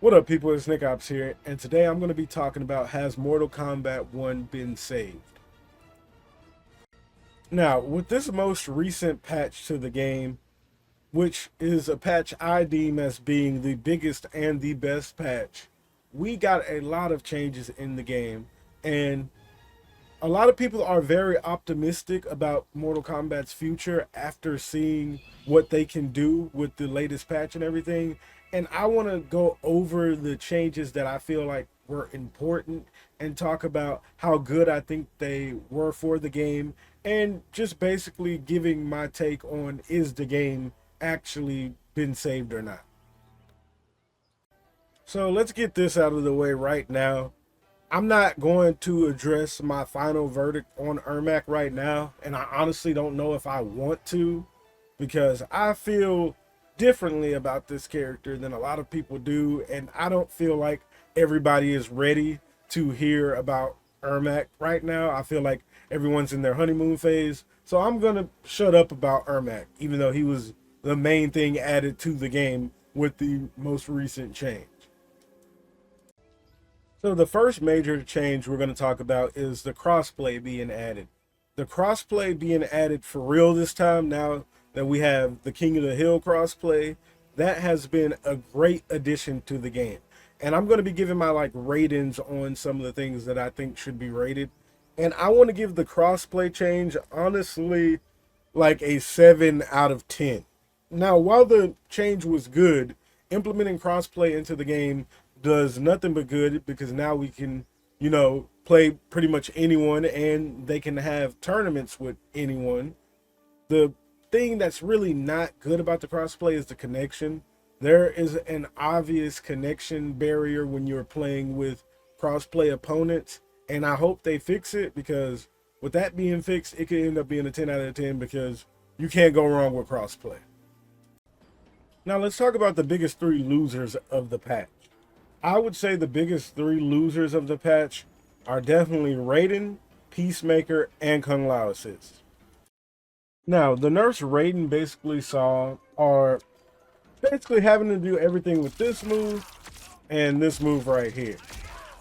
What up, people? It's Nickopz here, and today I'm going to be talking about has Mortal Kombat 1 been saved? Now, with this most recent patch to the game, which is a patch I deem as being the biggest and the best patch, we got a lot of changes in the game, and a lot of people are very optimistic about Mortal Kombat's future after seeing what they can do with the latest patch and everything. And I want to go over the changes that I feel like were important and talk about how good I think they were for the game, and just basically giving my take on is the game actually been saved or not. So let's get this out of the way right now. I'm not going to address my final verdict on Ermac right now, and I honestly don't know if I want to, because I feel differently about this character than a lot of people do, and I don't feel like everybody is ready to hear about Ermac right now. I feel like everyone's in their honeymoon phase, so I'm gonna shut up about Ermac, even though he was the main thing added to the game with the most recent change. So the first major change we're going to talk about is the crossplay being added. The crossplay being added for real this time, now that we have the King of the Hill crossplay, that has been a great addition to the game. And I'm going to be giving my ratings on some of the things that I think should be rated. And I want to give the crossplay change honestly like a 7 out of 10. Now, while the change was good, implementing crossplay into the game does nothing but good, because now we can, play pretty much anyone, and they can have tournaments with anyone. The thing that's really not good about the crossplay is the connection. There is an obvious connection barrier when you're playing with crossplay opponents, and I hope they fix it, because with that being fixed, it could end up being a 10 out of 10, because you can't go wrong with crossplay. Now let's talk about the biggest three losers of the patch. I would say the biggest three losers of the patch are definitely Raiden, Peacemaker, and Kung Lao Assist. Now, the nerfs Raiden basically saw are basically having to do everything with this move and this move right here.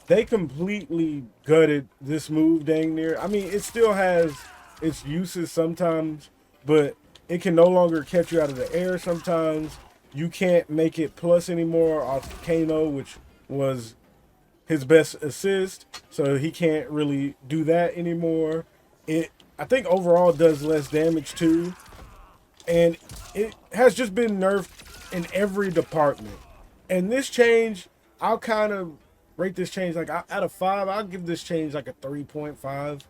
They completely gutted this move dang near. I mean, it still has its uses sometimes, but it can no longer catch you out of the air sometimes. You can't make it plus anymore off Kano, which was his best assist, so he can't really do that anymore. I think overall does less damage too, and it has just been nerfed in every department. And this change, I'll kind of rate this change like out of 5. I'll give this change like a 3.5,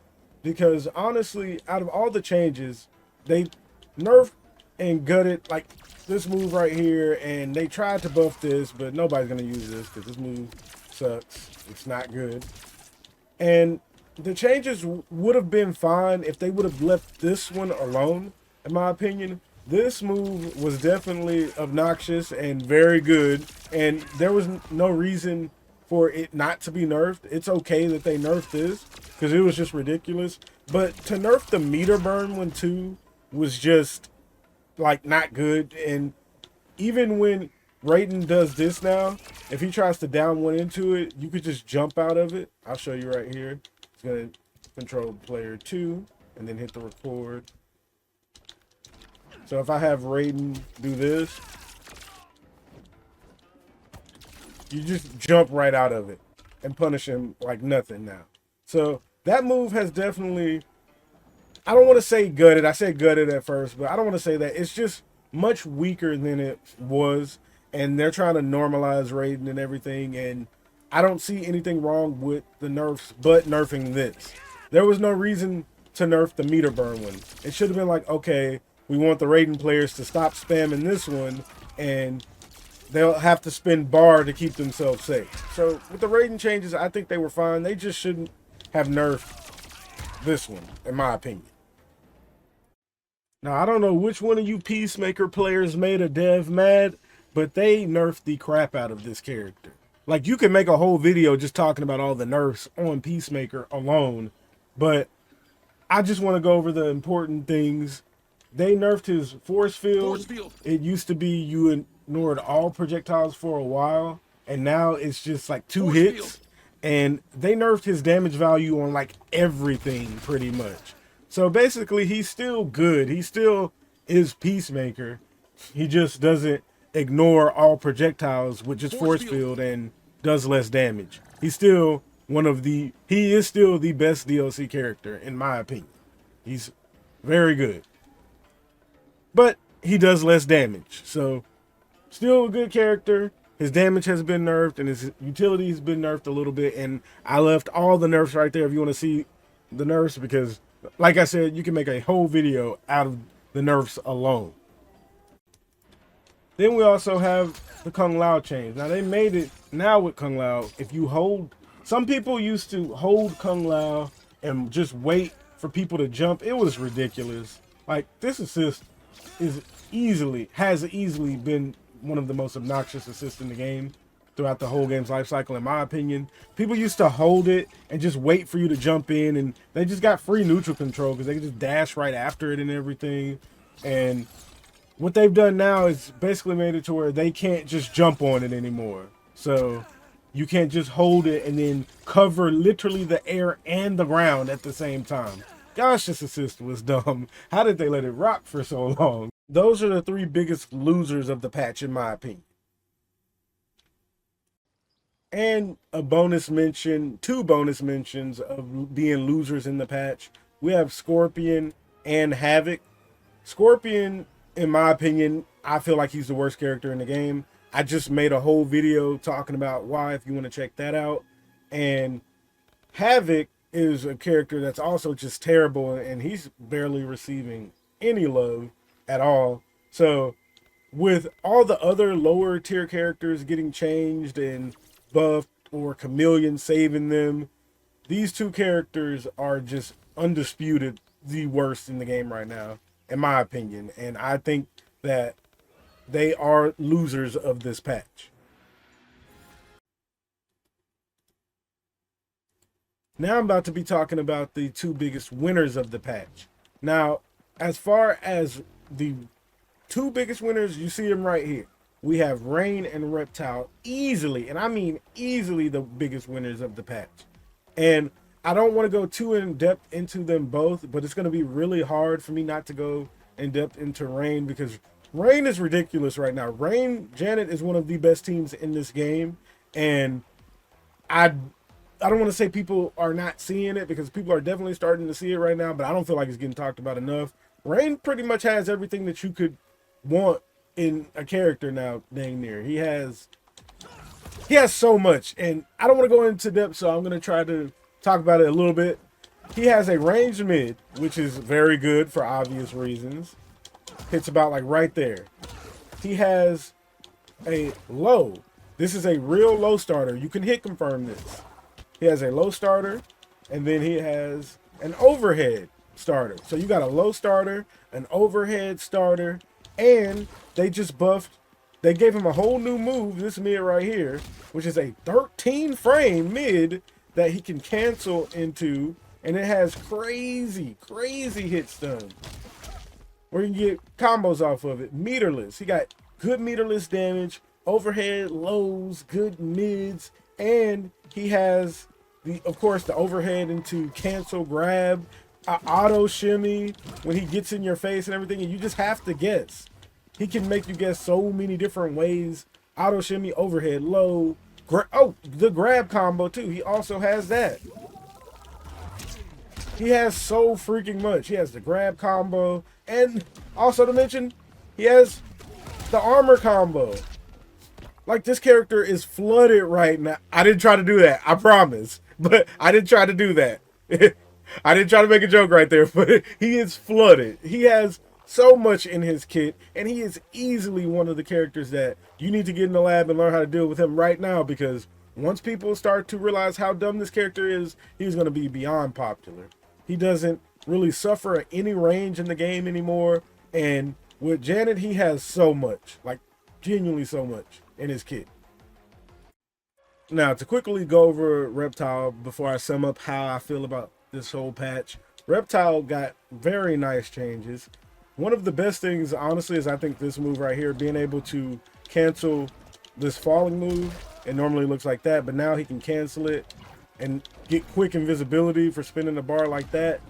because honestly, out of all the changes, they nerfed and gutted like this move right here, and they tried to buff this, but nobody's gonna use this because this move sucks. It's not good. And the changes would have been fine if they would have left this one alone, in my opinion. This move was definitely obnoxious and very good, and there was no reason for it not to be nerfed. It's okay that they nerfed this, because it was just ridiculous. But to nerf the meter burn one too was just not good. And even when Raiden does this now, if he tries to down one into it, you could just jump out of it. I'll show you right here. It's gonna control player 2 and then hit the record. So if I have Raiden do this, you just jump right out of it and punish him like nothing now. So that move has definitely, I don't want to say gutted. I said gutted at first, but I don't want to say that. It's just much weaker than it was, and they're trying to normalize Raiden and everything, and I don't see anything wrong with the nerfs but nerfing this. There was no reason to nerf the meter burn one. It should have been like, okay, we want the Raiden players to stop spamming this one, and they'll have to spend bar to keep themselves safe. So with the Raiden changes, I think they were fine. They just shouldn't have nerfed this one, in my opinion. Now, I don't know which one of you Peacemaker players made a dev mad, but they nerfed the crap out of this character. Like, you can make a whole video just talking about all the nerfs on Peacemaker alone, but I just want to go over the important things. They nerfed his force field. It used to be you ignored all projectiles for a while, and now it's just like 2 hits, and they nerfed his damage value on like everything pretty much. So basically, he's still good. He still is Peacemaker. He just doesn't ignore all projectiles with just force field and does less damage. He's still he is still the best DLC character in my opinion. He's very good. But he does less damage. So still a good character. His damage has been nerfed and his utility has been nerfed a little bit. And I left all the nerfs right there if you want to see the nerfs, because like I said, you can make a whole video out of the nerfs alone. Then we also have the Kung Lao change. Now they made it now with Kung Lao. If you hold, some people used to hold Kung Lao and just wait for people to jump. It was ridiculous. Like, this assist has easily been one of the most obnoxious assists in the game throughout the whole game's life cycle, in my opinion. People used to hold it and just wait for you to jump in, and they just got free neutral control because they could just dash right after it and everything. And what they've done now is basically made it to where they can't just jump on it anymore. So you can't just hold it and then cover literally the air and the ground at the same time. Gosh, this assist was dumb. How did they let it rock for so long? Those are the 3 biggest losers of the patch, in my opinion. And a bonus mention, 2 bonus mentions of being losers in the patch. We have Scorpion and Havoc. Scorpion, in my opinion, I feel like he's the worst character in the game. I just made a whole video talking about why, if you want to check that out. And Havoc is a character that's also just terrible, and he's barely receiving any love at all. So with all the other lower tier characters getting changed and buffed, or Chameleon saving them, these 2 characters are just undisputed the worst in the game right now, in my opinion. And I think that they are losers of this patch. Now I'm about to be talking about the 2 biggest winners of the patch. Now, as far as the 2 biggest winners, you see them right here. We have Rain and Reptile easily, and I mean easily, the biggest winners of the patch. And I don't want to go too in depth into them both, but it's going to be really hard for me not to go in depth into Rain, because Rain is ridiculous right now. Janet is one of the best teams in this game, and I don't want to say people are not seeing it, because people are definitely starting to see it right now, but I don't feel like it's getting talked about enough. Rain pretty much has everything that you could want in a character now, dang near. He has so much, and I don't want to go into depth, so I'm going to try to talk about it a little bit. He has a ranged mid, which is very good for obvious reasons. Hits about like right there. He has a low. This is a real low starter. You can hit confirm this. He has a low starter, and then he has an overhead starter. So you got a low starter, an overhead starter, and they just buffed. They gave him a whole new move, this mid right here, which is a 13 frame mid that he can cancel into, and it has crazy hit stun, where you can get combos off of it. Meterless. He got good meterless damage, overhead lows, good mids, and he has of course the overhead into cancel grab, auto shimmy when he gets in your face and everything, and you just have to guess. He can make you guess so many different ways. Auto shimmy, overhead low, the grab combo too. He also has that. He has so freaking much. He has the grab combo, and also to mention, he has the armor combo. Like, this character is flooded right now. I didn't try to do that, I promise. But I didn't try to do that. I didn't try to make a joke right there, but he is flooded. He has so much in his kit, and he is easily one of the characters that you need to get in the lab and learn how to deal with him right now, because once people start to realize how dumb this character is, he's going to be beyond popular. He doesn't really suffer at any range in the game anymore, and with Janet, he has so much, like genuinely so much in his kit. Now, to quickly go over Reptile before I sum up how I feel about this whole patch, Reptile got very nice changes. One of the best things, honestly, is I think this move right here, being able to cancel this falling move. it normally looks like that, but now he can cancel it and get quick invisibility for spinning the bar like that.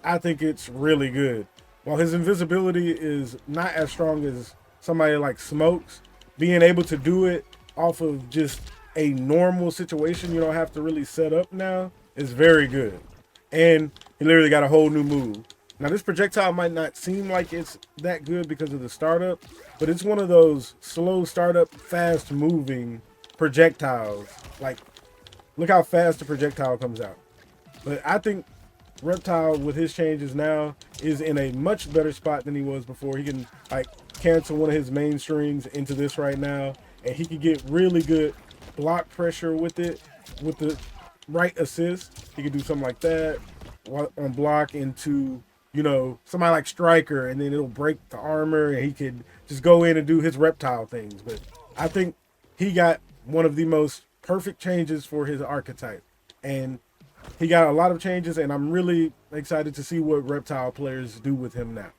I think it's really good. While his invisibility is not as strong as somebody like Smokes, being able to do it off of just a normal situation you don't have to really set up now is very good. And he literally got a whole new move. Now this projectile might not seem like it's that good because of the startup, but it's one of those slow startup, fast moving projectiles. Like, look how fast the projectile comes out. But I think Reptile with his changes now is in a much better spot than he was before. He can like cancel one of his main strings into this right now, and he can get really good block pressure with it with the right assist. He can do something like that on block into, you know, somebody like Striker, and then it'll break the armor, and he could just go in and do his reptile things. But I think he got one of the most perfect changes for his archetype, and he got a lot of changes, and I'm really excited to see what reptile players do with him now.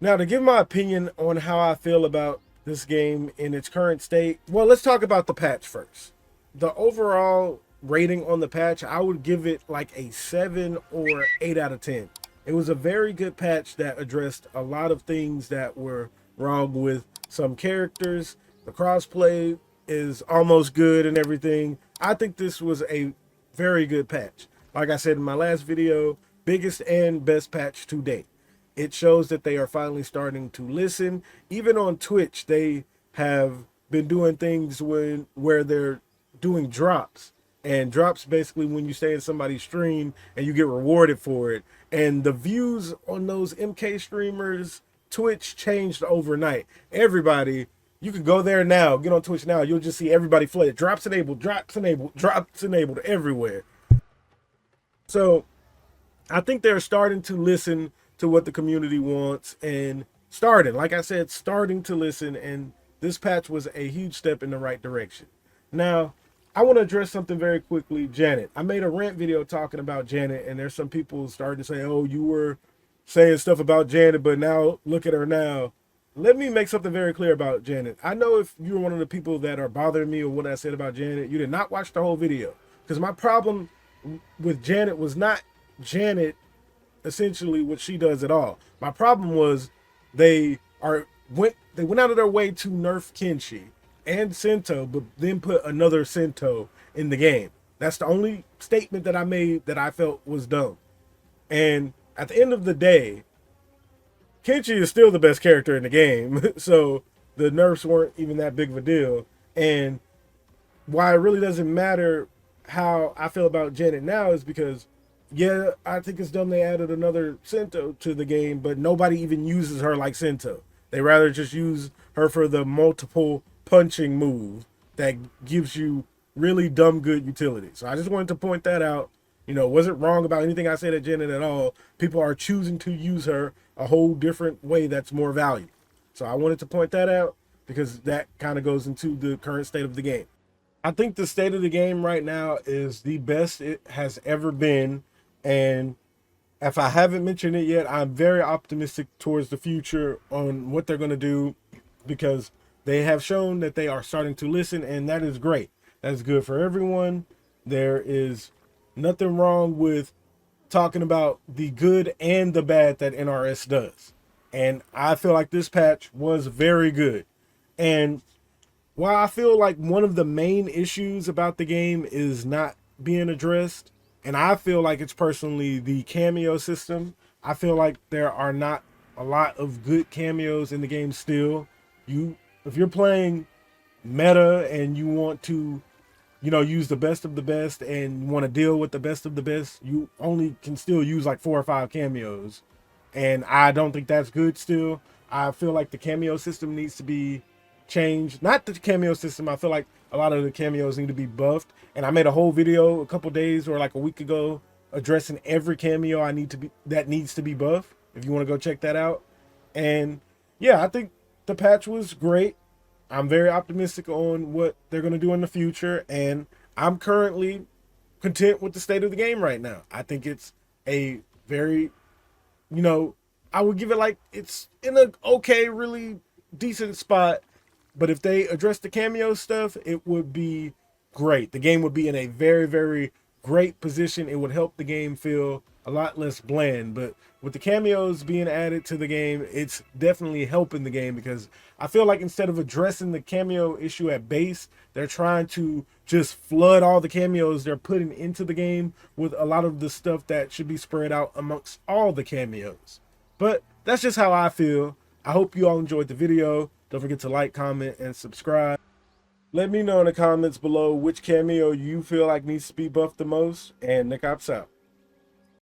Now, to give my opinion on how I feel about this game in its current state, well, let's talk about the patch first. The overall rating on the patch, I would give it like a 7 or 8 out of 10. It was a very good patch that addressed a lot of things that were wrong with some characters. The crossplay is almost good and everything. I think this was a very good patch. Like I said in my last video, biggest and best patch to date. It shows that they are finally starting to listen. Even on Twitch, they have been doing things where they're doing drops. And drops basically when you stay in somebody's stream and you get rewarded for it. And the views on those MK streamers, Twitch changed overnight. Everybody, you can go there now, get on Twitch now, you'll just see everybody flooded. Drops enabled, drops enabled, drops enabled everywhere. So I think they're starting to listen to what the community wants and like I said, starting to listen. And this patch was a huge step in the right direction. Now, I want to address something very quickly. Janet. I made a rant video talking about Janet, and there's some people starting to say, oh, you were saying stuff about Janet, but now look at her now. Let me make something very clear about Janet. I know if you're one of the people that are bothering me with what I said about Janet, you did not watch the whole video. Because my problem with Janet was not Janet, essentially what she does at all. My problem was they went out of their way to nerf Kenshi and Sento, but then put another Sento in the game. That's the only statement that I made that I felt was dumb. And at the end of the day, Kenshi is still the best character in the game. So the nerfs weren't even that big of a deal. And why it really doesn't matter how I feel about Janet now is because, yeah, I think it's dumb they added another Sento to the game, but nobody even uses her like Sento. They rather just use her for the multiple punching move that gives you really dumb good utility. So I just wanted to point that out. You know, wasn't wrong about anything I said at Janet at all. People are choosing to use her a whole different way that's more valuable. So I wanted to point that out because that kind of goes into the current state of the game. I think the state of the game right now is the best it has ever been. And if I haven't mentioned it yet, I'm very optimistic towards the future on what they're going to do because they have shown that they are starting to listen, and that is great. That's good for everyone. There is nothing wrong with talking about the good and the bad that NRS does. And I feel like this patch was very good. And while I feel like one of the main issues about the game is not being addressed, and I feel like it's personally the cameo system, I feel like there are not a lot of good cameos in the game still. If you're playing meta and you want to, you know, use the best of the best and want to deal with the best of the best, you only can still use like 4 or 5 cameos. And I don't think that's good still. I feel like the cameo system needs to be changed. Not the cameo system. I feel like a lot of the cameos need to be buffed. And I made a whole video a couple days or like a week ago addressing every cameo that needs to be buffed. If you want to go check that out. And yeah, I think the patch was great. I'm very optimistic on what they're going to do in the future, and I'm currently content with the state of the game right now. I think it's a very, you know, I would give it like it's in a okay, really decent spot. But if they address the cameo stuff, it would be great. The game would be in a very, very great position. It would help the game feel a lot less bland. But with the cameos being added to the game, it's definitely helping the game, because I feel like instead of addressing the cameo issue at base, they're trying to just flood all the cameos they're putting into the game with a lot of the stuff that should be spread out amongst all the cameos. But that's just how I feel. I hope you all enjoyed the video. Don't forget to like, comment, and subscribe. Let me know in the comments below which cameo you feel like needs to be buffed the most, and Nickopz out.